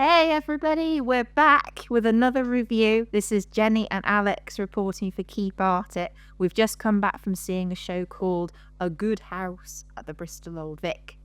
Hey everybody, we're back with another review. This is Jenny and Alex reporting for Keep Art It. We've just come back from seeing a show called A Good House at the Bristol Old Vic.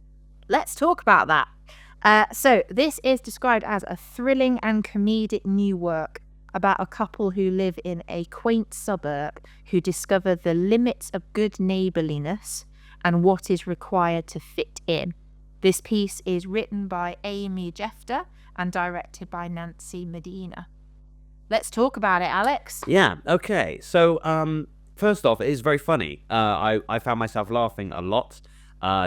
Let's talk about that. So this is described as a thrilling and comedic new work about a couple who live in a quaint suburb who discover the limits of good neighbourliness and what is required to fit in. This piece is written by Amy Jeffter and directed by Nancy Medina. Let's talk about it, Alex. Yeah, okay. So, first off, it is very funny. I found myself laughing a lot.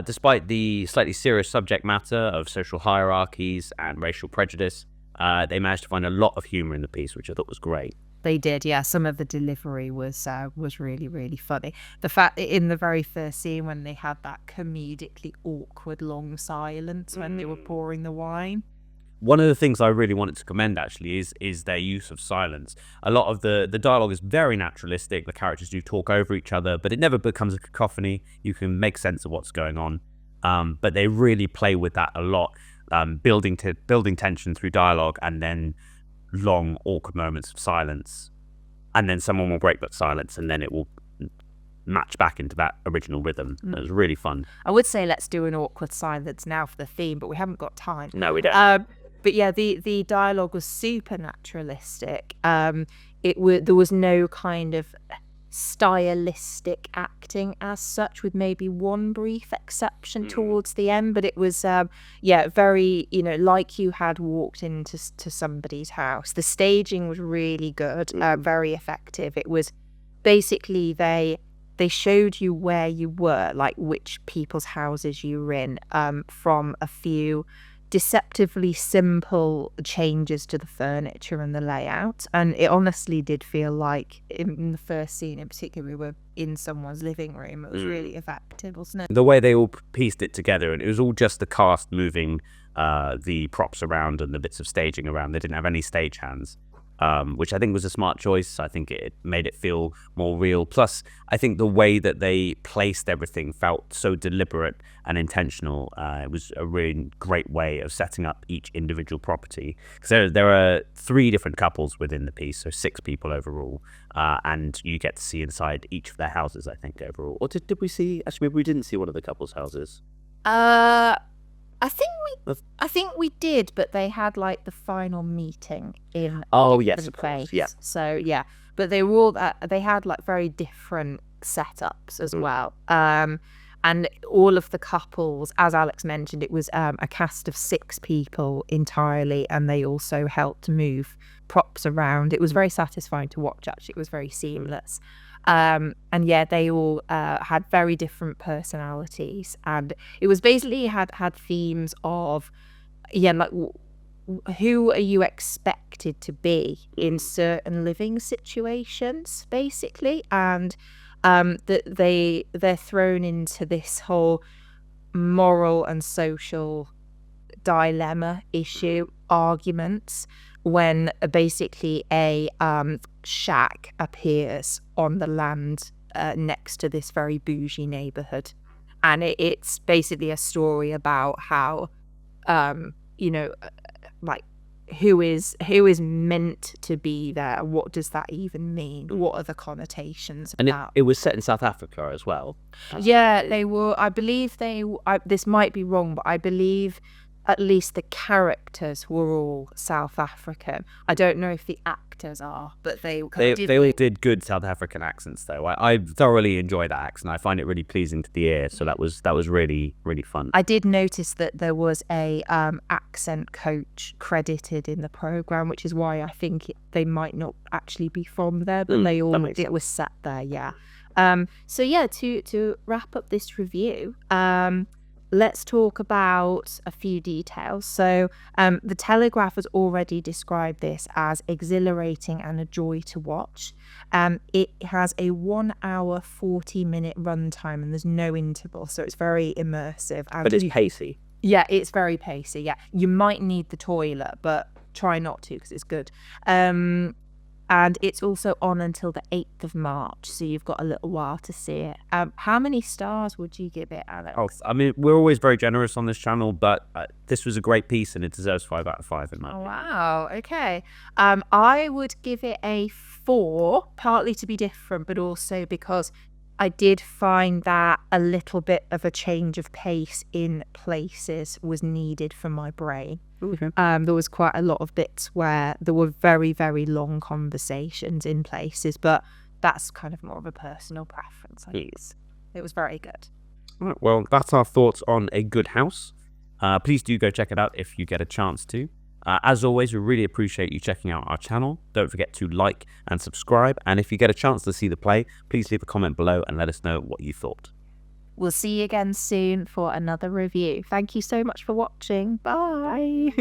Despite the slightly serious subject matter of social hierarchies and racial prejudice, they managed to find a lot of humour in the piece, which I thought was great. They did, yeah. Some of the delivery was really, really funny. The fact that in the very first scene when they had that comedically awkward long silence when they were pouring the wine. One of the things I really wanted to commend, actually, is their use of silence. A lot of the dialogue is very naturalistic. The characters do talk over each other, but it never becomes a cacophony. You can make sense of what's going on. But they really play with that a lot, building tension through dialogue and then long, awkward moments of silence. And then someone will break that silence and then it will match back into that original rhythm. It was really fun. I would say let's do an awkward silence now for the theme, but we haven't got time. No, we don't. But yeah, the dialogue was super naturalistic. There was no kind of stylistic acting as such, with maybe one brief exception towards the end. But it was, very, like you had walked into somebody's house. The staging was really good, very effective. It was basically they showed you where you were, like which people's houses you were in, from a few deceptively simple changes to the furniture and the layout. And it honestly did feel like in the first scene in particular, we were in someone's living room. It was really effective, wasn't it? The way they all pieced it together, and it was all just the cast moving the props around and the bits of staging around. They didn't have any stagehands, which I think was a smart choice. I think it made it feel more real. Plus, I think the way that they placed everything felt so deliberate and intentional. It was a really great way of setting up each individual property. So there are 3 different couples within the piece, so 6 people overall, and you get to see inside each of their houses, I think, overall. Or did we see? Actually, maybe we didn't see one of the couples' houses. I think we did, but they had like the final meeting in yes, place. Yeah. So yeah, but they were all they had like very different setups as well. And all of the couples, as Alex mentioned, it was a cast of 6 people entirely, and they also helped move props around. It was very satisfying to watch. Actually, it was very seamless. And yeah, they all had very different personalities, and it was basically had themes of like who are you expected to be in certain living situations, basically, and that they're thrown into this whole moral and social dilemma issue arguments when basically a shack appears on the land next to this very bougie neighborhood, and it's basically a story about how like who is meant to be there. What does that even mean? What are the connotations And about? it was set in South Africa as well. Yeah, they were. I believe this might be wrong, but I believe at least the characters were all South African. I don't know if the actors are, but they all did good South African accents, though. I thoroughly enjoy that accent. I find it really pleasing to the ear. So that was really, really fun. I did notice that there was a accent coach credited in the program, which is why I think they might not actually be from there, but it was set there. Yeah. So yeah, to wrap up this review, let's talk about a few details. So the Telegraph has already described this as exhilarating and a joy to watch. It has a 1 hour 40-minute runtime and there's no interval, so it's very immersive. But it's pacey. Yeah, it's very pacey. Yeah, you might need the toilet, but try not to because it's good. and it's also on until the 8th of March, so you've got a little while to see it. How many stars would you give it, Alex? Oh, I mean, we're always very generous on this channel, but this was a great piece and it deserves 5 out of 5 in my opinion. Wow, okay. I would give it a 4, partly to be different, but also because I did find that a little bit of a change of pace in places was needed for my brain. Okay. There was quite a lot of bits where there were very, very long conversations in places, but that's kind of more of a personal preference, I guess. It was very good. All right, well, that's our thoughts on A Good House. Please do go check it out if you get a chance to. As always, we really appreciate you checking out our channel. Don't forget to like and subscribe. And if you get a chance to see the play, please leave a comment below and let us know what you thought. We'll see you again soon for another review. Thank you so much for watching. Bye.